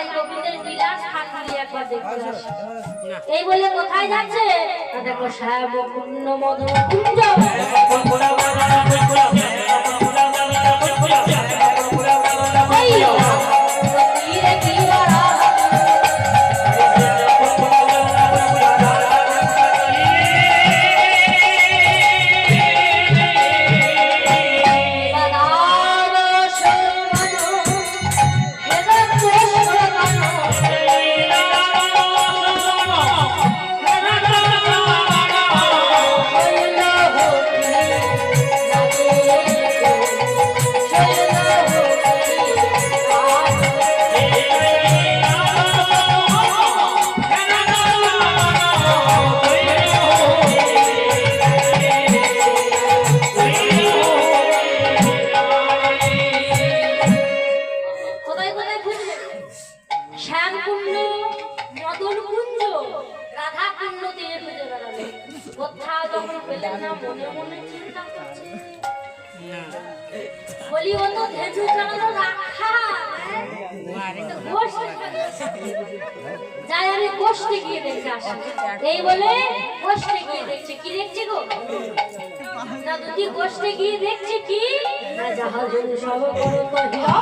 তাই গোবিন্দের বিলাস ঠাকুরই একবার দেখতে আসে। এই বলে কোথায় যাচ্ছে? দেখো শ্যাম পূর্ণ মধু কুঞ্জ। যাই আমি গোষ্ঠে গিয়ে দেখে আসি। এই বলে গোষ্ঠে গিয়ে দেখছে। কি দেখছে গো? না দুটি গোষ্ঠে গিয়ে দেখছে কি? না জাহাজ সব করো তো হিরো।